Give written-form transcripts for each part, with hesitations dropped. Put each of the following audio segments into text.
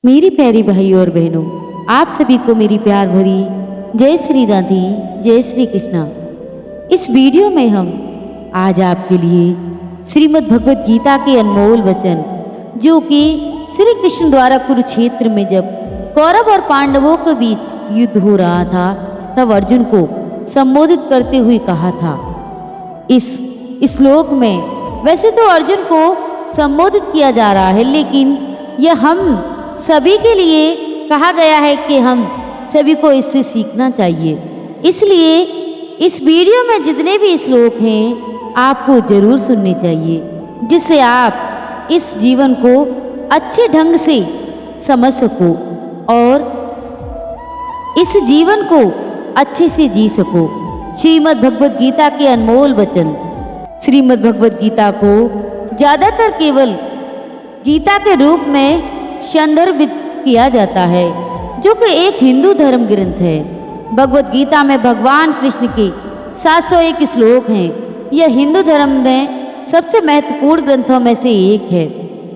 मेरी प्यारी भाई और बहनों, आप सभी को मेरी प्यार भरी जय श्री राधे, जय श्री कृष्णा। इस वीडियो में हम आज आपके लिए श्रीमद् भगवत गीता के अनमोल वचन, जो कि श्री कृष्ण द्वारा कुरुक्षेत्र में जब कौरव और पांडवों के बीच युद्ध हो रहा था, तब अर्जुन को संबोधित करते हुए कहा था। इस श्लोक में वैसे तो अर्जुन को संबोधित किया जा रहा है, लेकिन यह हम सभी के लिए कहा गया है कि हम सभी को इससे सीखना चाहिए। इसलिए इस वीडियो में जितने भी श्लोक हैं आपको जरूर सुनने चाहिए, जिससे आप इस जीवन को अच्छे ढंग से समझ सको और इस जीवन को अच्छे से जी सको। श्रीमद् भगवत गीता के अनमोल वचन। श्रीमद् भगवत गीता को ज़्यादातर केवल गीता के रूप में संदर्भित किया जाता है, जो कि एक हिंदू धर्म ग्रंथ है। भगवत गीता में भगवान कृष्ण के 701 श्लोक हैं। यह हिंदू धर्म में सबसे महत्वपूर्ण ग्रंथों में से एक है।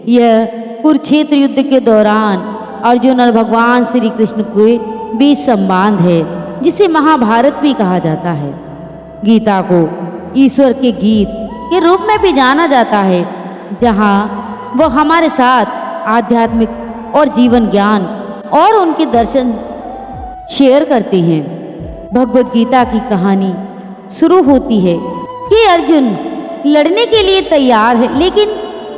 यह कुरुक्षेत्र युद्ध के दौरान अर्जुन और भगवान श्री कृष्ण के बीच संवाद है, जिसे महाभारत भी कहा जाता है। गीता को ईश्वर के गीत के रूप में भी जाना जाता है, जहाँ वह हमारे साथ आध्यात्मिक और जीवन ज्ञान और उनके दर्शन शेयर करते हैं। भगवत गीता की कहानी शुरू होती है कि अर्जुन लड़ने के लिए तैयार है, लेकिन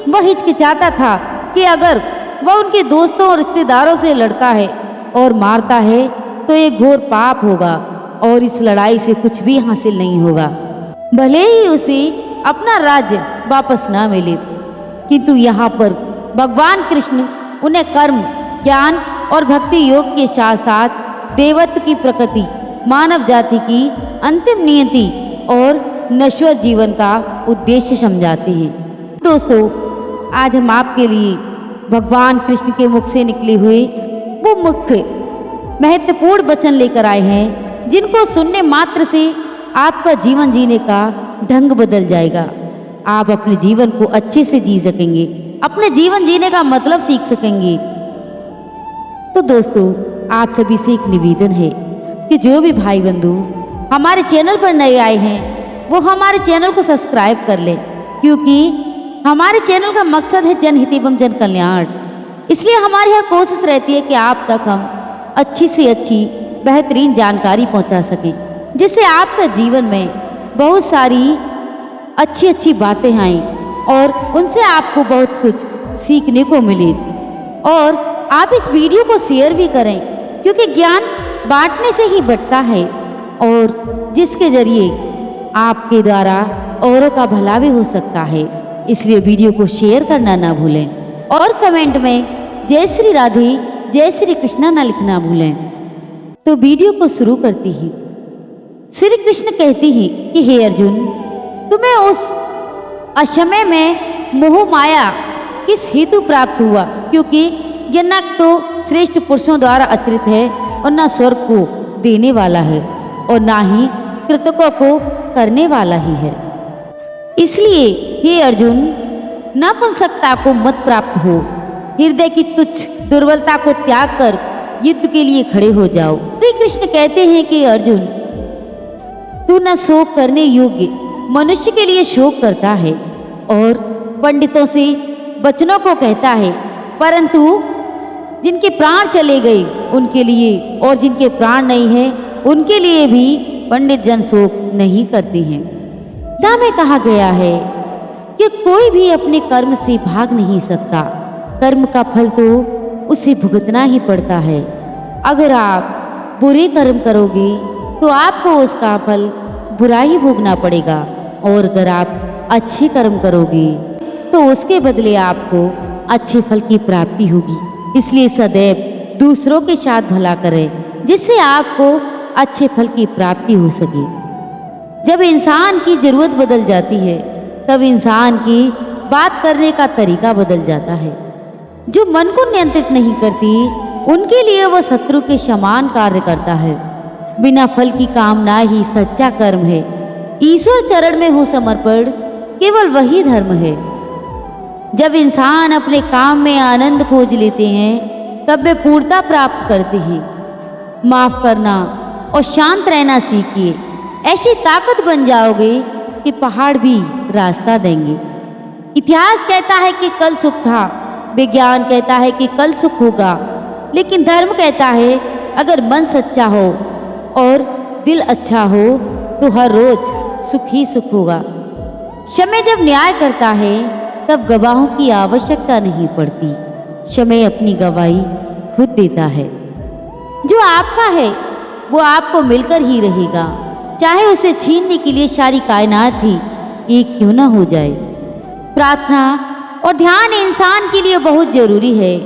वह हिचकिचाता था कि अगर वह उनके दोस्तों और रिश्तेदारों से लड़ता है और मारता है तो ये घोर पाप होगा और इस लड़ाई से कुछ भी हासिल नहीं होगा, भले ही उसे अपना राज्य वापस ना मिले। किंतु यहाँ पर भगवान कृष्ण उन्हें कर्म, ज्ञान और भक्ति योग के साथ साथ देवत्व की प्रकृति, मानव जाति की अंतिम नियति और नश्वर जीवन का उद्देश्य समझाते हैं। दोस्तों, आज हम आपके लिए भगवान कृष्ण के मुख से निकले हुए वो मुख्य महत्वपूर्ण वचन लेकर आए हैं, जिनको सुनने मात्र से आपका जीवन जीने का ढंग बदल जाएगा। आप अपने जीवन को अच्छे से जी सकेंगे, अपने जीवन जीने का मतलब सीख सकेंगे। तो दोस्तों, आप सभी से एक निवेदन है कि जो भी भाई बंधु हमारे चैनल पर नए आए हैं वो हमारे चैनल को सब्सक्राइब कर लें, क्योंकि हमारे चैनल का मकसद है जनहित एवं जन कल्याण। इसलिए हमारी यह कोशिश रहती है कि आप तक हम अच्छी से अच्छी बेहतरीन जानकारी पहुंचा सकें, जिससे आपके जीवन में बहुत सारी अच्छी अच्छी बातें आएँ और उनसे आपको बहुत कुछ सीखने को मिले। और आप इस वीडियो को शेयर भी करें, क्योंकि ज्ञान बांटने से ही बढ़ता है और जिसके जरिए आपके द्वारा औरों का भला भी हो सकता है। इसलिए वीडियो को शेयर करना ना भूलें और कमेंट में जय श्री राधे, जय श्री कृष्णा ना लिखना भूलें। तो वीडियो को शुरू करती ही श्री कृष्ण कहती हैं कि हे अर्जुन, तुम्हें उस असमय में मोह माया किस हेतु प्राप्त हुआ, क्योंकि यह न तो श्रेष्ठ पुरुषों द्वारा आचरित है और न स्वर्ग को देने वाला है और ना ही कृतकों को करने वाला ही है। इसलिए हे अर्जुन, नपुंसकता को मत प्राप्त हो, हृदय की तुच्छ दुर्बलता को त्याग कर युद्ध के लिए खड़े हो जाओ। श्री कृष्ण कहते हैं कि अर्जुन, तू न शोक करने योग्य मनुष्य के लिए शोक करता है और पंडितों से वचनों को कहता है, परंतु जिनके प्राण चले गए उनके लिए और जिनके प्राण नहीं है उनके लिए भी पंडित जन शोक नहीं करते हैं। गीता में कहा गया है कि कोई भी अपने कर्म से भाग नहीं सकता, कर्म का फल तो उसे भुगतना ही पड़ता है। अगर आप बुरे कर्म करोगे तो आपको उसका फल बुरा ही भोगना पड़ेगा, और अगर आप अच्छे कर्म करोगे तो उसके बदले आपको अच्छे फल की प्राप्ति होगी। इसलिए सदैव दूसरों के साथ भला करें, जिससे आपको अच्छे फल की प्राप्ति हो सके। जब इंसान की जरूरत बदल जाती है, तब इंसान की बात करने का तरीका बदल जाता है। जो मन को नियंत्रित नहीं करती, उनके लिए वह शत्रु के समान कार्य करता है। बिना फल की कामना ही सच्चा कर्म है। ईश्वर चरण में हो समर्पण केवल वही धर्म है। जब इंसान अपने काम में आनंद खोज लेते हैं तब वे पूर्णता प्राप्त करते हैं। माफ करना और शांत रहना सीखिए। ऐसी ताकत बन जाओगे कि पहाड़ भी रास्ता देंगे। इतिहास कहता है कि कल सुख था, विज्ञान कहता है कि कल सुख होगा, लेकिन धर्म कहता है अगर मन सच्चा हो और दिल अच्छा हो तो हर रोज सुख ही सुख होगा। समय जब न्याय करता है तब गवाहों की आवश्यकता नहीं पड़ती। समय अपनी गवाही खुद देता है। जो आपका है वो आपको मिलकर ही रहेगा, चाहे उसे छीनने के लिए सारी कायनात ही एक क्यों ना हो जाए। प्रार्थना और ध्यान इंसान के लिए बहुत जरूरी है।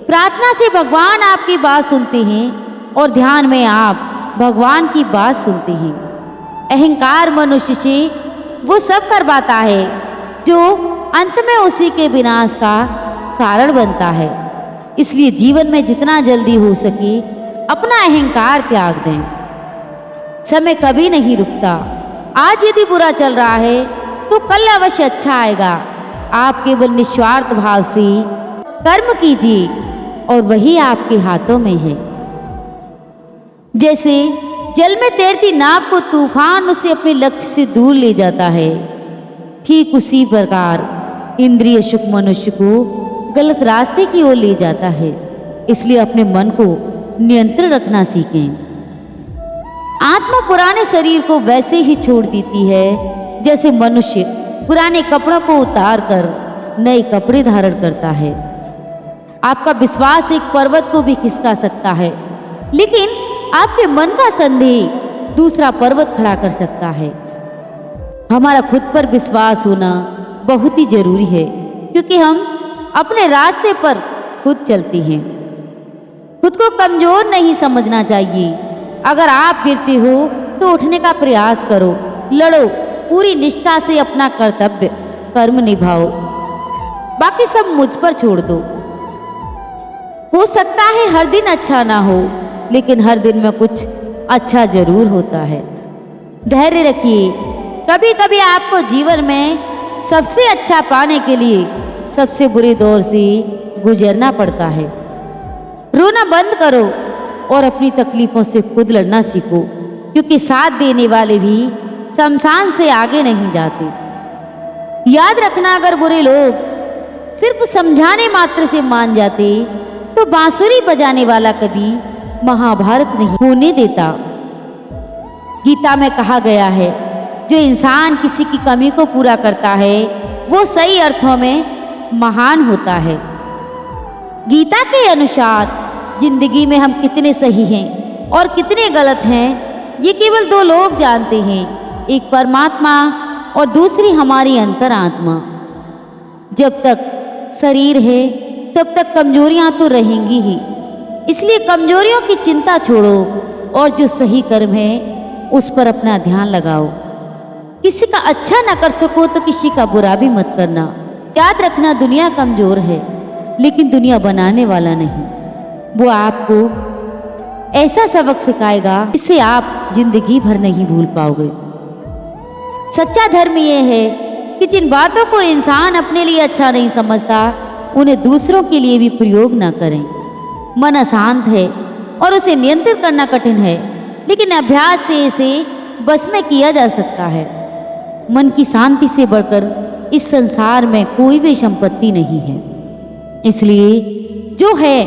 प्रार्थना से भगवान आपकी बात सुनते हैं और ध्यान में आप भगवान की बात सुनते हैं। अहंकार मनुष्य से वो सब करवाता है जो अंत में उसी के विनाश का कारण बनता है। इसलिए जीवन में जितना जल्दी हो सके अपना अहंकार त्याग दें। समय कभी नहीं रुकता। आज यदि बुरा चल रहा है तो कल अवश्य अच्छा आएगा। आप केवल निस्वार्थ भाव से कर्म कीजिए और वही आपके हाथों में है। जैसे जल में तैरती नाव को तूफान उसे अपने लक्ष्य से दूर ले जाता है, ठीक उसी प्रकार इंद्रिय सुख मनुष्य को गलत रास्ते की ओर ले जाता है। इसलिए अपने मन को नियंत्रण रखना सीखें। आत्मा पुराने शरीर को वैसे ही छोड़ देती है जैसे मनुष्य पुराने कपड़ों को उतार कर नए कपड़े धारण करता है। आपका विश्वास एक पर्वत को भी खिसका सकता है, लेकिन आपके मन का संदेह दूसरा पर्वत खड़ा कर सकता है। हमारा खुद पर विश्वास होना बहुत ही जरूरी है, क्योंकि हम अपने रास्ते पर खुद चलते हैं। खुद को कमजोर नहीं समझना चाहिए। अगर आप गिरते हो तो उठने का प्रयास करो, लड़ो, पूरी निष्ठा से अपना कर्तव्य कर्म निभाओ, बाकी सब मुझ पर छोड़ दो। हो सकता है हर दिन अच्छा ना हो, लेकिन हर दिन में कुछ अच्छा जरूर होता है। धैर्य रखिए। कभी कभी आपको जीवन में सबसे अच्छा पाने के लिए सबसे बुरे दौर से गुजरना पड़ता है। रोना बंद करो और अपनी तकलीफों से खुद लड़ना सीखो, क्योंकि साथ देने वाले भी शमशान से आगे नहीं जाते। याद रखना, अगर बुरे लोग सिर्फ समझाने मात्र से मान जाते तो बांसुरी बजाने वाला कभी महाभारत नहीं होने देता। गीता में कहा गया है, जो इंसान किसी की कमी को पूरा करता है वो सही अर्थों में महान होता है। गीता के अनुसार जिंदगी में हम कितने सही हैं और कितने गलत हैं ये केवल दो लोग जानते हैं, एक परमात्मा और दूसरी हमारी अंतरात्मा। जब तक शरीर है तब तक कमजोरियां तो रहेंगी ही, इसलिए कमजोरियों की चिंता छोड़ो और जो सही कर्म है उस पर अपना ध्यान लगाओ। किसी का अच्छा न कर सको तो किसी का बुरा भी मत करना। याद रखना, दुनिया कमजोर है लेकिन दुनिया बनाने वाला नहीं। वो आपको ऐसा सबक सिखाएगा जिससे आप जिंदगी भर नहीं भूल पाओगे। सच्चा धर्म यह है कि जिन बातों को इंसान अपने लिए अच्छा नहीं समझता उन्हें दूसरों के लिए भी प्रयोग ना करें। मन अशांत है और उसे नियंत्रित करना कठिन है, लेकिन अभ्यास से इसे बस में किया जा सकता है। मन की शांति से बढ़कर इस संसार में कोई भी संपत्ति नहीं है। इसलिए जो है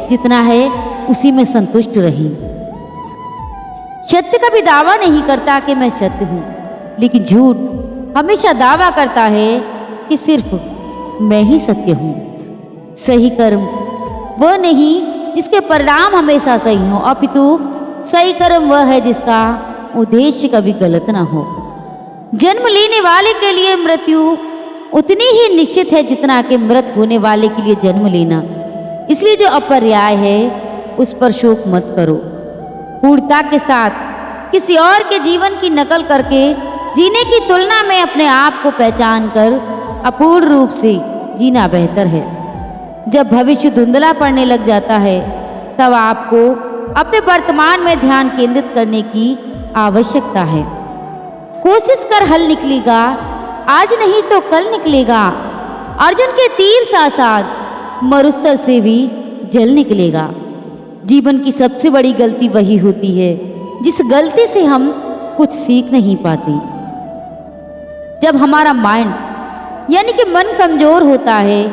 जितना है उसी में संतुष्ट रहिए। सत्य कभी दावा नहीं करता कि मैं सत्य हूँ, लेकिन झूठ हमेशा दावा करता है कि सिर्फ मैं ही सत्य हूँ। सही कर्म वह नहीं जिसके परिणाम हमेशा सही हो, अपितु सही कर्म वह है जिसका उद्देश्य कभी गलत ना हो। जन्म लेने वाले के लिए मृत्यु उतनी ही निश्चित है जितना कि मृत होने वाले के लिए जन्म लेना। इसलिए जो अपर्याय है उस पर शोक मत करो। पूर्णता के साथ किसी और के जीवन की नकल करके जीने की तुलना में अपने आप को पहचान कर अपूर्ण रूप से जीना बेहतर है। जब भविष्य धुंधला पड़ने लग जाता है तब आपको अपने वर्तमान में ध्यान केंद्रित करने की आवश्यकता है। कोशिश कर हल निकलेगा, आज नहीं तो कल निकलेगा। अर्जुन के तीर साथ साथ मरुस्थल से भी जल निकलेगा। जीवन की सबसे बड़ी गलती वही होती है जिस गलती से हम कुछ सीख नहीं पाते। जब हमारा माइंड यानी कि मन कमजोर होता है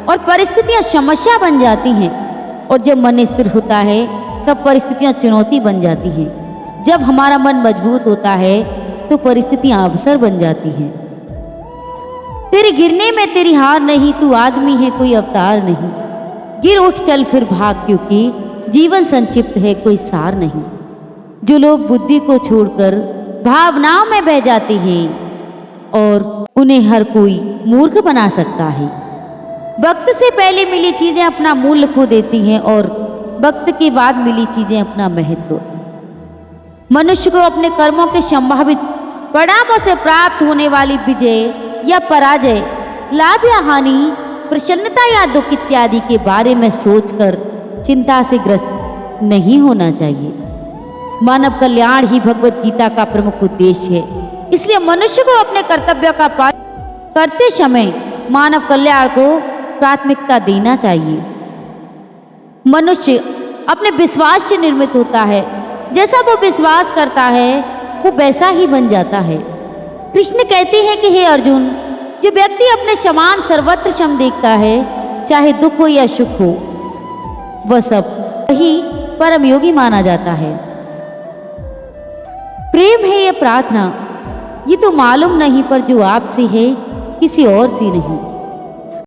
और परिस्थितियां समस्या बन जाती हैं, और जब मन स्थिर होता है तब परिस्थितियां चुनौती बन जाती हैं। जब हमारा मन मजबूत होता है तो परिस्थितियां अवसर बन जाती हैं। तेरे गिरने में तेरी हार नहीं, तू आदमी है कोई अवतार नहीं। गिर उठ चल फिर भाग, क्योंकि जीवन संक्षिप्त है कोई सार नहीं। जो लोग बुद्धि को छोड़कर भावनाओं में बह जाते हैं और उन्हें हर कोई मूर्ख बना सकता है। वक्त से पहले मिली चीजें अपना मूल्य खो देती हैं और वक्त के बाद मिली चीजें अपना महत्व। मनुष्य को अपने कर्मों के संभावित परिणामों से प्राप्त होने वाली विजय या पराजय, लाभ या हानि, प्रसन्नता या दुख इत्यादि के बारे में सोचकर चिंता से ग्रस्त नहीं होना चाहिए। मानव कल्याण ही भगवत गीता का प्रमुख उद्देश्य है। इसलिए मनुष्य को अपने कर्तव्य का पालन करते समय मानव कल्याण को प्राथमिकता देना चाहिए। मनुष्य अपने विश्वास से निर्मित होता है। जैसा वो विश्वास करता है वो वैसा ही बन जाता है। कृष्ण कहते हैं कि हे अर्जुन, जो व्यक्ति अपने समान सर्वत्र सम देखता है, चाहे दुख हो या सुख हो, वह सब वही परम योगी माना जाता है। प्रेम है या प्रार्थना ये तो मालूम नहीं, पर जो आपसे है किसी और से नहीं।